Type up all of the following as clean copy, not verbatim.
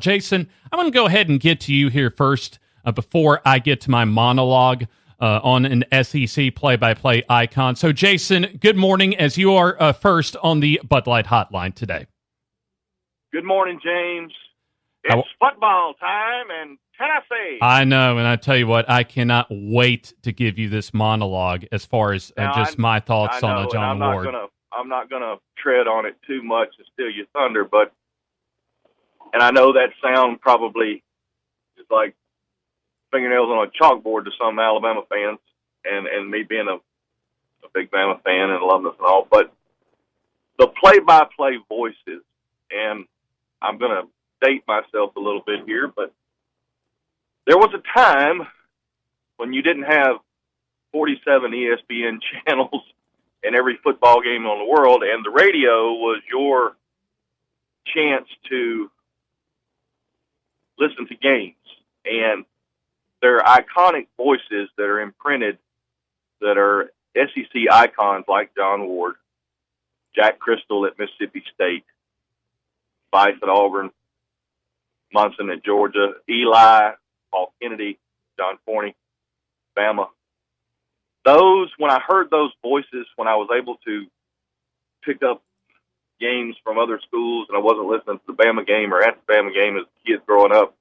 Jason, I'm going to go ahead and get to you here first before I get to my monologue on an SEC play-by-play icon. So, Jason, good morning, as you are first on the Bud Light Hotline today. Good morning, James. It's football time in Tennessee. I know, and I tell you what, I cannot wait to give you this monologue as far as my thoughts on John Ward. I'm not gonna tread on it too much and steal your thunder, and I know that sound probably is like fingernails on a chalkboard to some Alabama fans, and me being a big Bama fan and alumnus and all, but the play-by-play voices, and I'm gonna date myself a little bit here, but there was a time when you didn't have 47 ESPN channels in every football game on the world, and the radio was your chance to listen to games. And there are iconic voices that are imprinted that are SEC icons like John Ward, Jack Crystal at Mississippi State, Fife at Auburn, Munson at Georgia, Eli, Paul Kennedy, John Forney, Bama. When I heard those voices, when I was able to pick up games from other schools and I wasn't listening to the Bama game or at the Bama game as a kid growing up,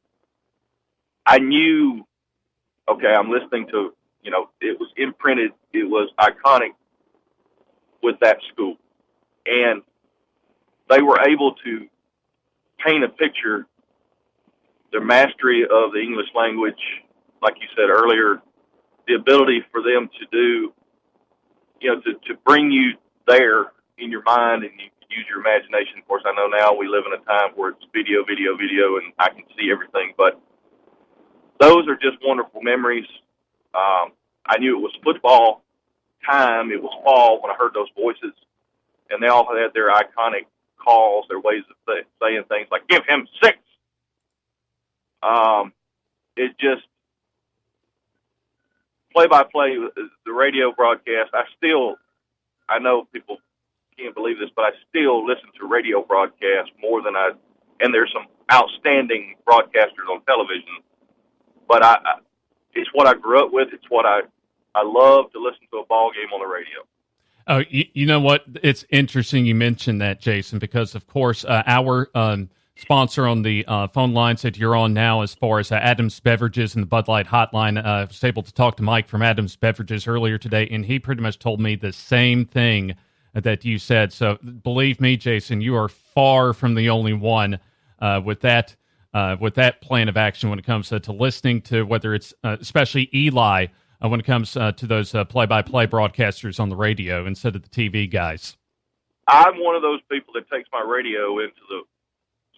I knew, okay, I'm listening to, it was imprinted, it was iconic with that school. And they were able to paint a picture, their mastery of the English language, like you said earlier, the ability for them to do, to bring you there in your mind and you can use your imagination. Of course, I know now we live in a time where it's video, and I can see everything, but those are just wonderful memories. I knew it was football time. It was fall when I heard those voices, and they all had their iconic calls, their ways of saying things like, give him 6. It just, play-by-play, the radio broadcast, I know people can't believe this, but I still listen to radio broadcasts more than and there's some outstanding broadcasters on television, but it's what I grew up with. It's what I love to listen to a ball game on the radio. Oh, you know what? It's interesting you mentioned that, Jason, because, of course, our sponsor on the phone lines that you're on now, as far as Adams Beverages and the Bud Light Hotline, I was able to talk to Mike from Adams Beverages earlier today, and he pretty much told me the same thing that you said. So believe me, Jason, you are far from the only one with that plan of action when it comes to listening to, whether it's especially Eli, when it comes to those play-by-play broadcasters on the radio instead of the TV guys. I'm one of those people that takes my radio into the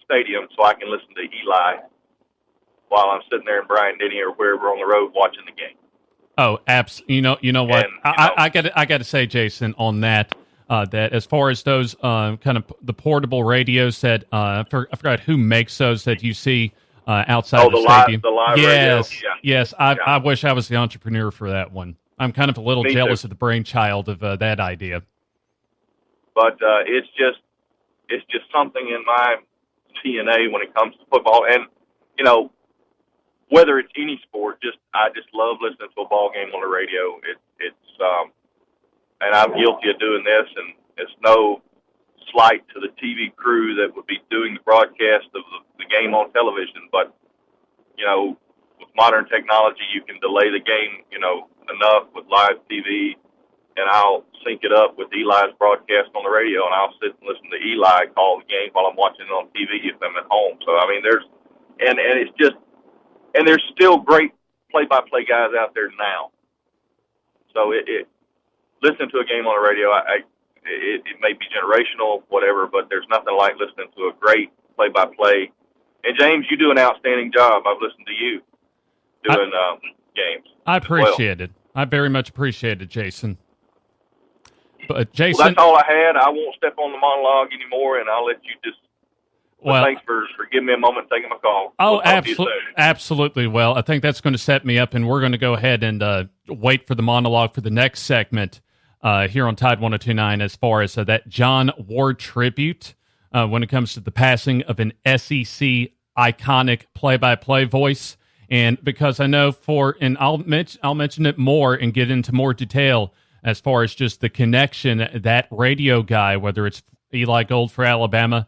stadium so I can listen to Eli while I'm sitting there in Bryant-Denny or wherever on the road watching the game. Oh, you know what? I got to say, Jason, on that as far as those kind of the portable radios that I forgot who makes those that you see outside the stadium. The live yes, radio. Yeah. Yes. I wish I was the entrepreneur for that one. I'm kind of a little jealous of the brainchild of that idea. But it's just something in my TNA when it comes to football, and whether it's any sport, I just love listening to a ball game on the radio. And I'm guilty of doing this, and it's no slight to the TV crew that would be doing the broadcast of the game on television. But with modern technology, you can delay the game, enough with live TV, and I'll sync it up with Eli's broadcast on the radio, and I'll sit and listen to Eli call the game while I'm watching it on TV if I'm at home. So, I mean, there's still great play-by-play guys out there now. So listening to a game on the radio, it may be generational, whatever, but there's nothing like listening to a great play-by-play. And, James, you do an outstanding job. I've listened to you doing games. I appreciate it. I very much appreciate it, Jason. But Jason, that's all I had. I won't step on the monologue anymore, and I'll let you just. Well, thanks for giving me a moment taking my call. Oh, absolutely. Well, I think that's going to set me up, and we're going to go ahead and wait for the monologue for the next segment here on Tide 102.9 as far as that John Ward tribute when it comes to the passing of an SEC iconic play-by-play voice. And because I know and I'll mention it more and get into more detail as far as just the connection, that radio guy, whether it's Eli Gold for Alabama,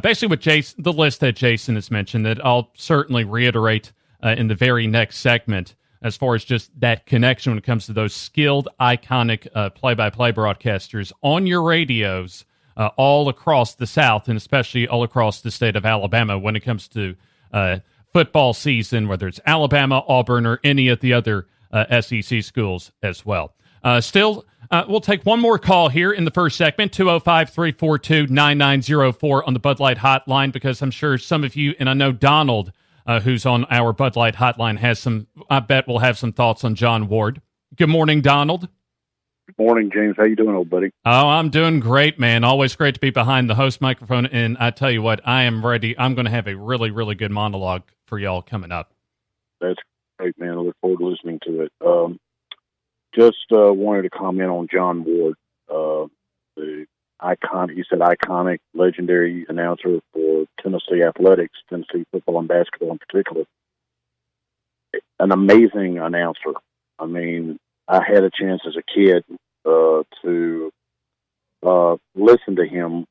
basically with Jason, the list that Jason has mentioned, that I'll certainly reiterate in the very next segment, as far as just that connection when it comes to those skilled, iconic play-by-play broadcasters on your radios all across the South, and especially all across the state of Alabama when it comes to football season, whether it's Alabama, Auburn, or any of the other SEC schools as well. We'll take one more call here in the first segment, 205-342-9904 on the Bud Light hotline, because I'm sure some of you, and I know Donald, who's on our Bud Light hotline, I bet will have some thoughts on John Ward. Good morning, Donald. Good morning, James. How you doing, old buddy? Oh, I'm doing great, man. Always great to be behind the host microphone, and I tell you what, I am ready. I'm going to have a really, really good monologue for y'all coming up. That's great, man. I look forward to listening to it. Just wanted to comment on John Ward, the iconic, legendary announcer for Tennessee athletics, Tennessee football and basketball in particular. An amazing announcer. I mean, I had a chance as a kid to listen to him,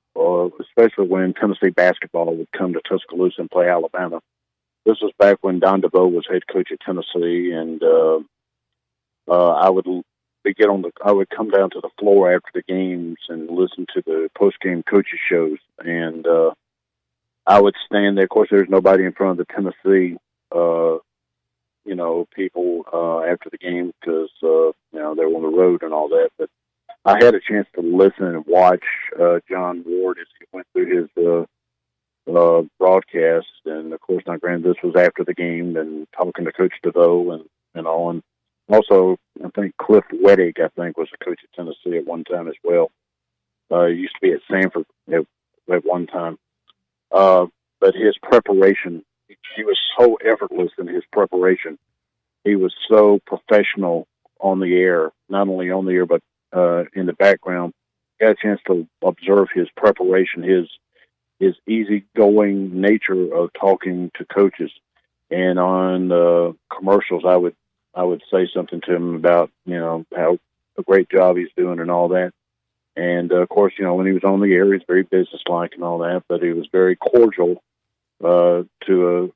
especially when Tennessee basketball would come to Tuscaloosa and play Alabama. This was back when Don DeVoe was head coach at Tennessee, and I would come down to the floor after the games and listen to the post-game coaches shows, and I would stand there. Of course, there's nobody in front of the Tennessee, people after the game because they were on the road and all that. But I had a chance to listen and watch John Ward as he went through his broadcast, and of course, now granted, this was after the game and talking to Coach DeVoe and all. And also, I think Cliff Wettig, was the coach at Tennessee at one time as well. He used to be at Sanford at one time. But his preparation, he was so effortless in his preparation. He was so professional on the air, not only on the air, but in the background. Got a chance to observe his preparation, his easygoing nature of talking to coaches. And on commercials, I would say something to him about, how a great job he's doing and all that. And, of course, when he was on the air, he's very businesslike and all that, but he was very cordial to a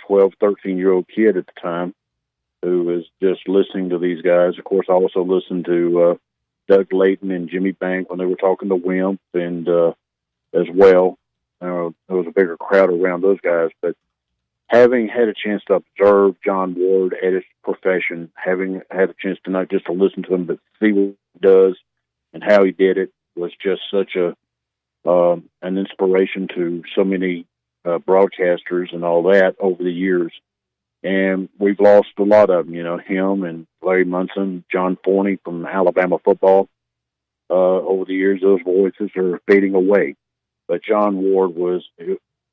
12, 13-year-old kid at the time who was just listening to these guys. Of course, I also listened to Doug Layton and Jimmy Bank when they were talking to Wimp and as well. There was a bigger crowd around those guys, but having had a chance to observe John Ward at his profession, having had a chance to not just to listen to him, but see what he does and how he did it, was just such an inspiration to so many broadcasters and all that over the years. And we've lost a lot of them, him and Larry Munson, John Forney from Alabama football. Over the years, those voices are fading away. But John Ward was,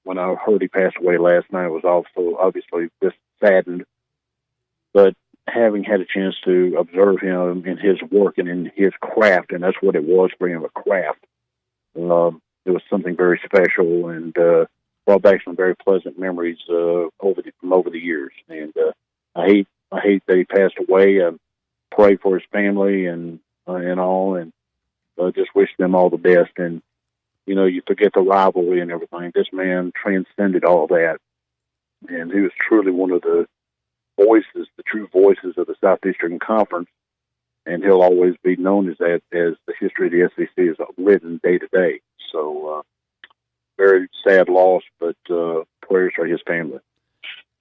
when I heard he passed away last night, I was also obviously just saddened. But having had a chance to observe him in his work and in his craft, and that's what it was for him, a craft, it was something very special and brought back some very pleasant memories from over the years. And I hate that he passed away. I pray for his family and all, and just wish them all the best. And you forget the rivalry and everything. This man transcended all that, and he was truly one of the voices, the true voices of the Southeastern Conference, and he'll always be known as that, as the history of the SEC is written day to day. So, very sad loss, but prayers for his family.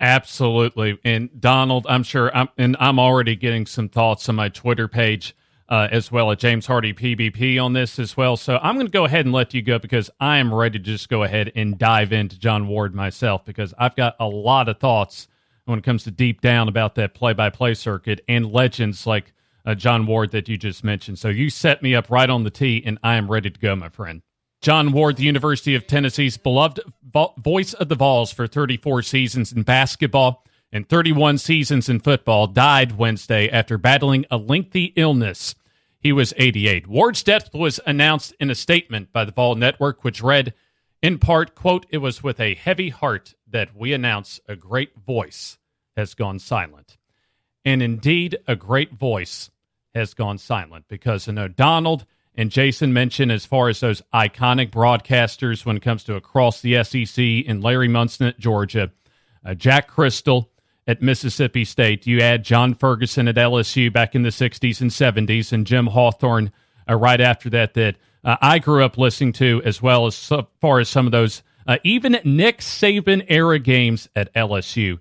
Absolutely. And Donald, I'm sure, I'm already getting some thoughts on my Twitter page as well at James Hardy PBP on this as well. So I'm going to go ahead and let you go because I am ready to just go ahead and dive into John Ward myself, because I've got a lot of thoughts when it comes to deep down about that play-by-play circuit and legends like John Ward that you just mentioned. So you set me up right on the tee, and I am ready to go, my friend. John Ward, the University of Tennessee's beloved voice of the Vols for 34 seasons in basketball and 31 seasons in football, died Wednesday after battling a lengthy illness. He was 88. Ward's death was announced in a statement by the Vol Network, which read, in part, quote, "It was with a heavy heart that we announce a great voice has gone silent. And indeed, a great voice has gone silent, because I know Donald and Jason mentioned, as far as those iconic broadcasters when it comes to across the SEC, and Larry Munson at Georgia, Jack Crystal at Mississippi State. You add John Ferguson at LSU back in the 60s and 70s, and Jim Hawthorne right after that I grew up listening to, as well as so far as some of those even Nick Saban era games at LSU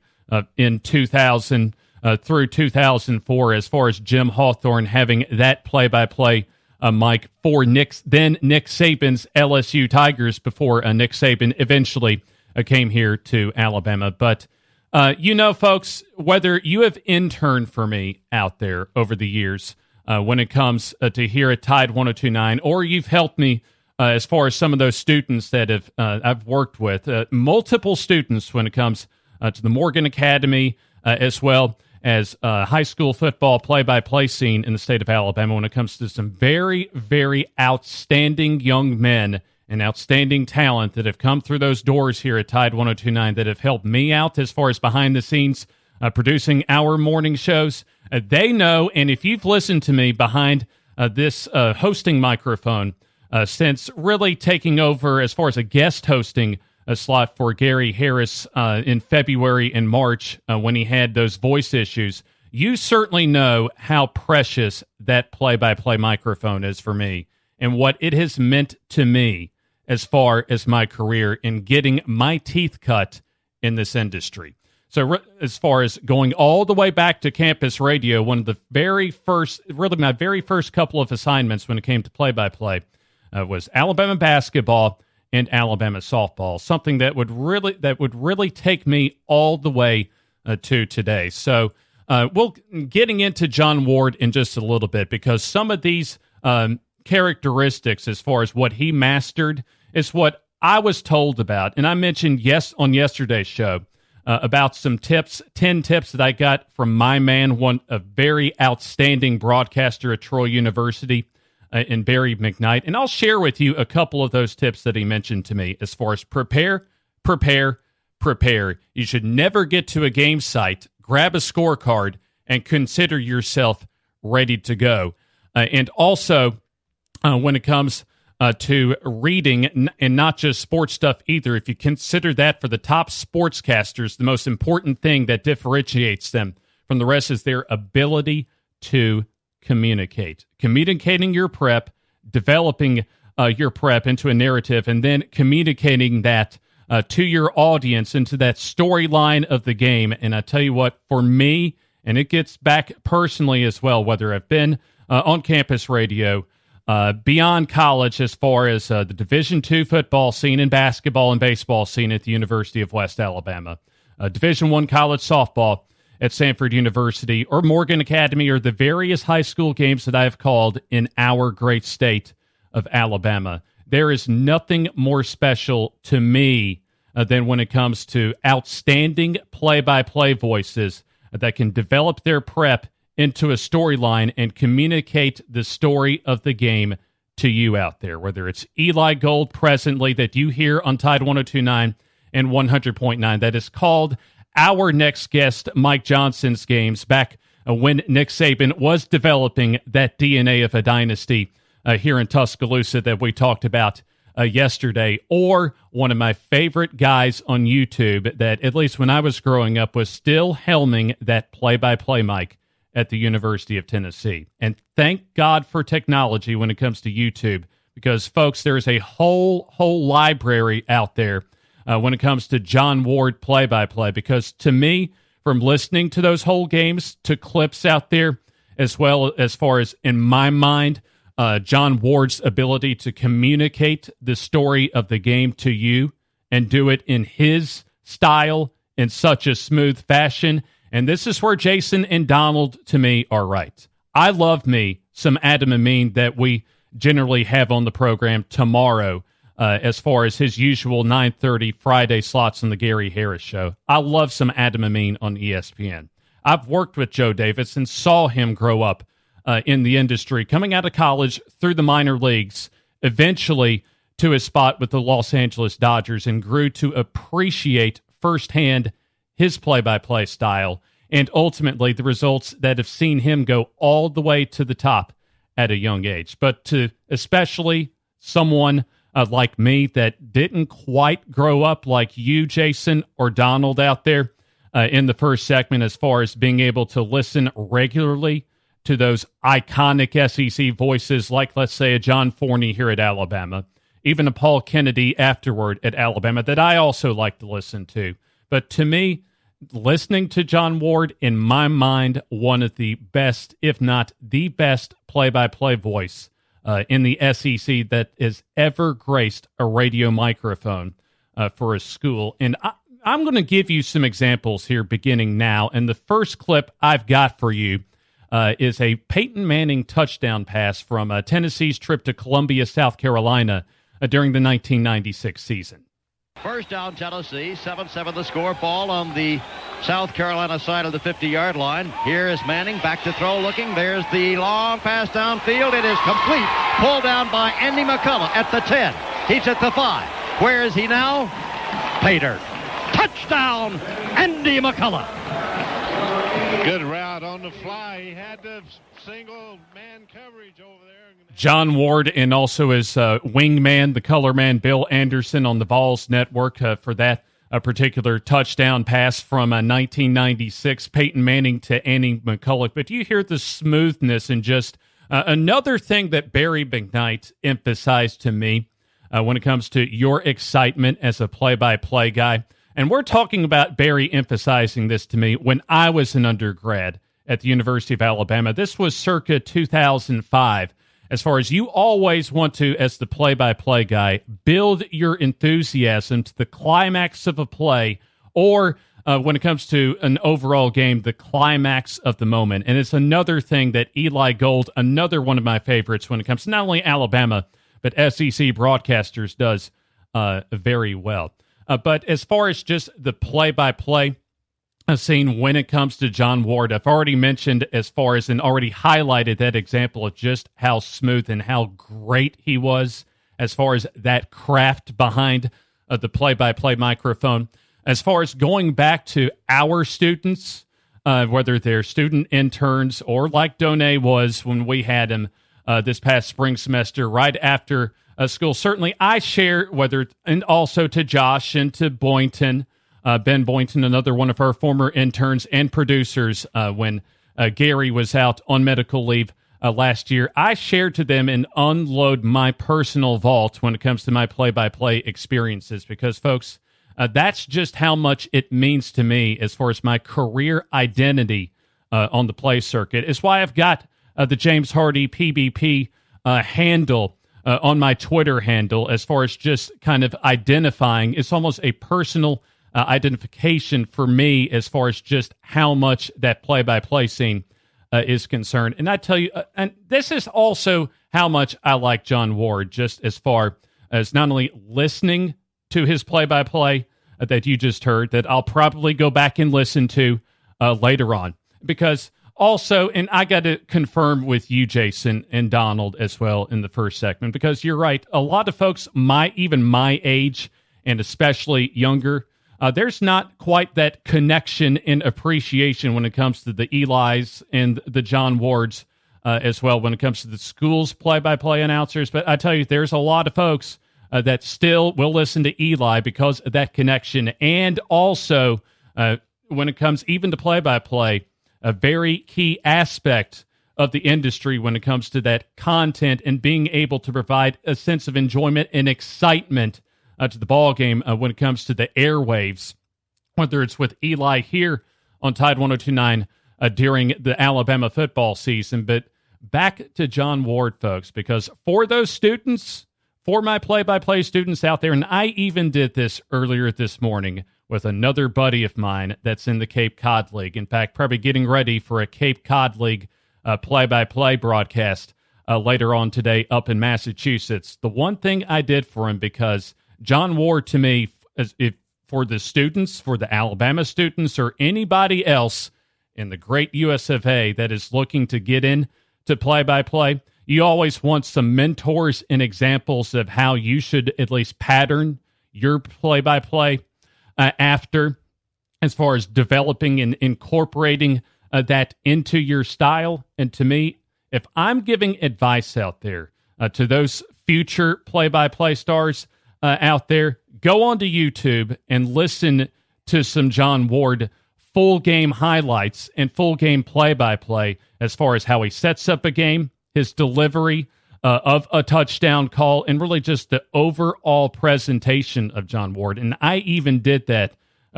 in 2000 through 2004, as far as Jim Hawthorne having that play-by-play mic for Nick Saban's LSU Tigers before Nick Saban eventually came here to Alabama. But, folks, whether you have interned for me out there over the years when it comes to here at Tide 102.9, or you've helped me as far as some of those students that have I've worked with, multiple students when it comes to the Morgan Academy, as well as high school football play-by-play scene in the state of Alabama, when it comes to some very, very outstanding young men and outstanding talent that have come through those doors here at Tide 102.9 that have helped me out as far as behind the scenes producing our morning shows. They know, and if you've listened to me behind this hosting microphone since really taking over as far as a guest hosting a slot for Gary Harris in February and March when he had those voice issues, you certainly know how precious that play-by-play microphone is for me and what it has meant to me as far as my career in getting my teeth cut in this industry. So as far as going all the way back to campus radio, one of the very first, really my very first couple of assignments when it came to play-by-play was Alabama basketball and Alabama softball, something that would really take me all the way to today. So we'll getting into John Ward in just a little bit, because some of these characteristics as far as what he mastered is what I was told about. And I mentioned on yesterday's show about some tips, 10 tips that I got from my man, a very outstanding broadcaster at Troy University, in Barry McKnight. And I'll share with you a couple of those tips that he mentioned to me as far as prepare. You should never get to a game site, grab a scorecard, and consider yourself ready to go. And also, when it comes to reading, and not just sports stuff either, if you consider that for the top sportscasters, the most important thing that differentiates them from the rest is their ability to communicating your prep, developing your prep into a narrative, and then communicating that to your audience into that storyline of the game. And I tell you what, for me, and it gets back personally as well, whether I've been on campus radio, beyond college, as far as the Division II football scene and basketball and baseball scene at the University of West Alabama, Division I college softball at Samford University, or Morgan Academy, or the various high school games that I have called in our great state of Alabama. There is nothing more special to me than when it comes to outstanding play-by-play voices that can develop their prep into a storyline and communicate the story of the game to you out there, whether it's Eli Gold presently that you hear on Tide 102.9 and 100.9, that is called our next guest, Mike Johnson's games, back when Nick Saban was developing that DNA of a dynasty here in Tuscaloosa that we talked about yesterday, or one of my favorite guys on YouTube that, at least when I was growing up, was still helming that play-by-play mic at the University of Tennessee. And thank God for technology when it comes to YouTube, because, folks, there's a whole library out there when it comes to John Ward play-by-play, because to me, from listening to those whole games to clips out there, as well as far as, in my mind, John Ward's ability to communicate the story of the game to you and do it in his style in such a smooth fashion. And this is where Jason and Donald, to me, are right. I love me some Adam Amin that we generally have on the program tomorrow, as far as his usual 9:30 Friday slots on the Gary Harris Show. I love some Adam Amin on ESPN. I've worked with Joe Davis and saw him grow up in the industry, coming out of college through the minor leagues, eventually to his spot with the Los Angeles Dodgers, and grew to appreciate firsthand his play-by-play style and ultimately the results that have seen him go all the way to the top at a young age. But to especially someone like me that didn't quite grow up like you, Jason, or Donald out there in the first segment, as far as being able to listen regularly to those iconic SEC voices like, let's say, a John Forney here at Alabama, even a Paul Kennedy afterward at Alabama that I also like to listen to. But to me, listening to John Ward, in my mind, one of the best, if not the best, play-by-play voice in the SEC that has ever graced a radio microphone for a school. And I'm going to give you some examples here beginning now. And the first clip I've got for you is a Peyton Manning touchdown pass from Tennessee's trip to Columbia, South Carolina during the 1996 season. First down, Tennessee, 7-7 the score. Ball on the South Carolina side of the 50-yard line. Here is Manning, back to throw looking. There's the long pass downfield. It is complete. Pulled down by Andy McCullough at the 10. He's at the 5. Where is he now? Pater. Touchdown, Andy McCullough. Good route on the fly. He had the single man coverage over there. John Ward and also his wingman, the color man, Bill Anderson on the Vols network for that particular touchdown pass from 1996, Peyton Manning to Andy McCullough. But you hear the smoothness and just another thing that Barry McKnight emphasized to me when it comes to your excitement as a play-by-play guy. And we're talking about Barry emphasizing this to me when I was an undergrad at the University of Alabama. This was circa 2005. As far as you always want to, as the play-by-play guy, build your enthusiasm to the climax of a play, or when it comes to an overall game, the climax of the moment. And it's another thing that Eli Gold, another one of my favorites when it comes to not only Alabama, but SEC broadcasters, does very well. But as far as just the play-by-play scene when it comes to John Ward, I've already mentioned as far as and already highlighted that example of just how smooth and how great he was as far as that craft behind the play-by-play microphone. As far as going back to our students, whether they're student interns or like Donay was when we had him this past spring semester right after school, certainly I share and also to Josh and to Boynton, Ben Boynton, another one of our former interns and producers, when Gary was out on medical leave last year, I shared to them and unload my personal vault when it comes to my play-by-play experiences because, folks, that's just how much it means to me as far as my career identity on the play circuit. It's why I've got the James Hardy PBP handle on my Twitter handle as far as just kind of identifying. It's almost a personal identification for me as far as just how much that play-by-play scene is concerned. And I tell you, and this is also how much I like John Ward, just as far as not only listening to his play-by-play that you just heard, that I'll probably go back and listen to later on. Because also, and I got to confirm with you, Jason, and Donald as well in the first segment, because you're right, a lot of folks, even my age, and especially younger, there's not quite that connection and appreciation when it comes to the Eli's and the John Wards as well when it comes to the school's play-by-play announcers. But I tell you, there's a lot of folks that still will listen to Eli because of that connection. And also, when it comes even to play-by-play, a very key aspect of the industry when it comes to that content and being able to provide a sense of enjoyment and excitement to the ball game when it comes to the airwaves, whether it's with Eli here on Tide 102.9 during the Alabama football season. But back to John Ward, folks, because for those students, for my play-by-play students out there, and I even did this earlier this morning with another buddy of mine that's in the Cape Cod League. In fact, probably getting ready for a Cape Cod League play-by-play broadcast later on today up in Massachusetts. The one thing I did for him, because John Ward, to me, for the students, for the Alabama students, or anybody else in the great US of A that is looking to get in to play-by-play, you always want some mentors and examples of how you should at least pattern your play-by-play. after, as far as developing and incorporating that into your style. And to me, if I'm giving advice out there to those future play-by-play stars out there, go onto YouTube and listen to some John Ward full game highlights and full game play-by-play as far as how he sets up a game, his delivery of a touchdown call, and really just the overall presentation of John Ward. And I even did that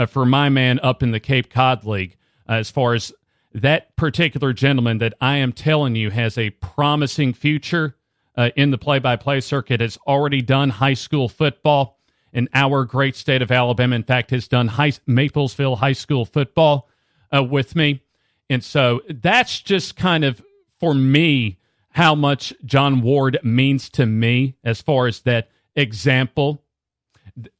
for my man up in the Cape Cod League, as far as that particular gentleman that I am telling you has a promising future in the play-by-play circuit, has already done high school football in our great state of Alabama. In fact, has done Maplesville high school football with me. And so that's just kind of, for me, how much John Ward means to me as far as that example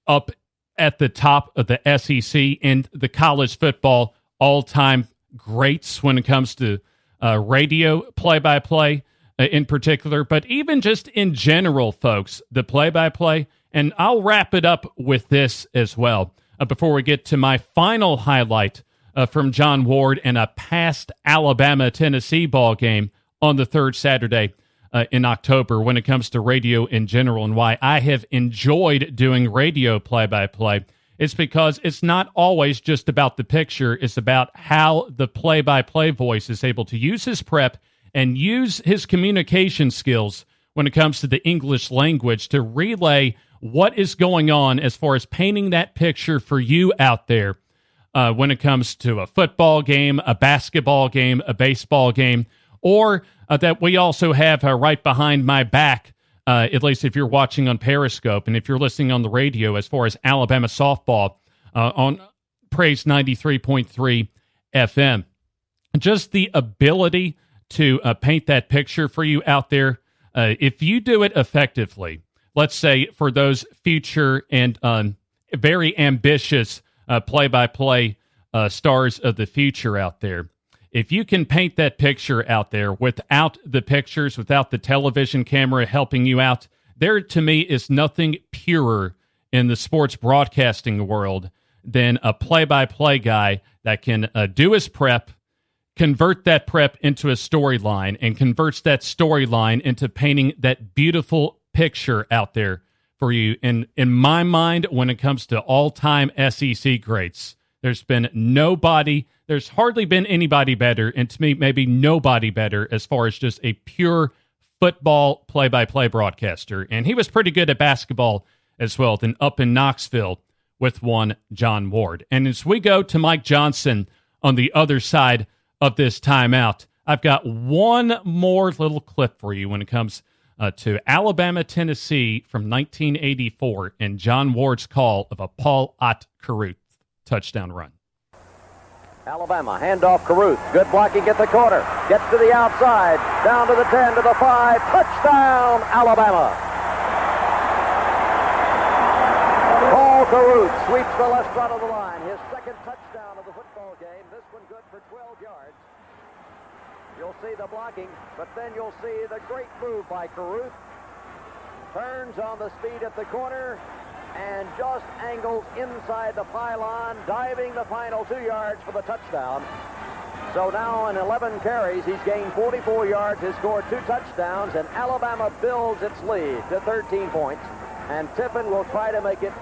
up at the top of the SEC and the college football all-time greats when it comes to radio play-by-play in particular, but even just in general, folks, the play-by-play. And I'll wrap it up with this as well before we get to my final highlight from John Ward in a past Alabama-Tennessee ball game on the third Saturday in October when it comes to radio in general, and why I have enjoyed doing radio play-by-play. It's because it's not always just about the picture. It's about how the play-by-play voice is able to use his prep and use his communication skills when it comes to the English language to relay what is going on as far as painting that picture for you out there when it comes to a football game, a basketball game, a baseball game, or that we also have right behind my back, at least if you're watching on Periscope, and if you're listening on the radio, as far as Alabama softball on Praise 93.3 FM. Just the ability to paint that picture for you out there. If you do it effectively, let's say for those future and very ambitious play-by-play stars of the future out there, if you can paint that picture out there without the pictures, without the television camera helping you out, there to me is nothing purer in the sports broadcasting world than a play-by-play guy that can do his prep, convert that prep into a storyline, and converts that storyline into painting that beautiful picture out there for you. And in my mind, when it comes to all-time SEC greats, there's hardly been anybody better, and to me, maybe nobody better as far as just a pure football play-by-play broadcaster. And he was pretty good at basketball as well, then up in Knoxville with one John Ward. And as we go to Mike Johnson on the other side of this timeout, I've got one more little clip for you when it comes to Alabama, Tennessee from 1984 and John Ward's call of a Paul Ott Carruth touchdown run. Alabama, handoff Carruth. Good blocking at the corner. Gets to the outside. Down to the 10, to the 5. Touchdown, Alabama. Paul Carruth sweeps the left front of the line. His second touchdown of the football game. This one good for 12 yards. You'll see the blocking, but then you'll see the great move by Carruth. Turns on the speed at the corner and just angles inside the pylon, diving the final 2 yards for the touchdown. So now in 11 carries, he's gained 44 yards, has scored 2 touchdowns, and Alabama builds its lead to 13 points. And Tiffin will try to make it.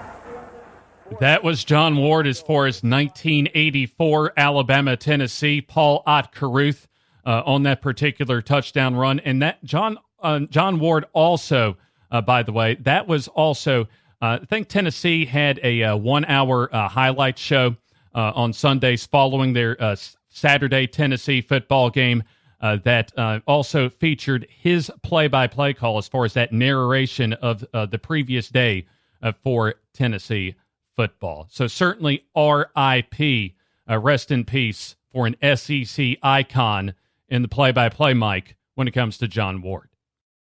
That was John Ward as far as 1984 Alabama, Tennessee. Paul Ott Carruth on that particular touchdown run. And that John Ward also, by the way, that was also... I think Tennessee had a 1-hour highlight show on Sundays following their Saturday Tennessee football game that also featured his play-by-play call as far as that narration of the previous day for Tennessee football. So certainly RIP, rest in peace, for an SEC icon in the play-by-play mic when it comes to John Ward.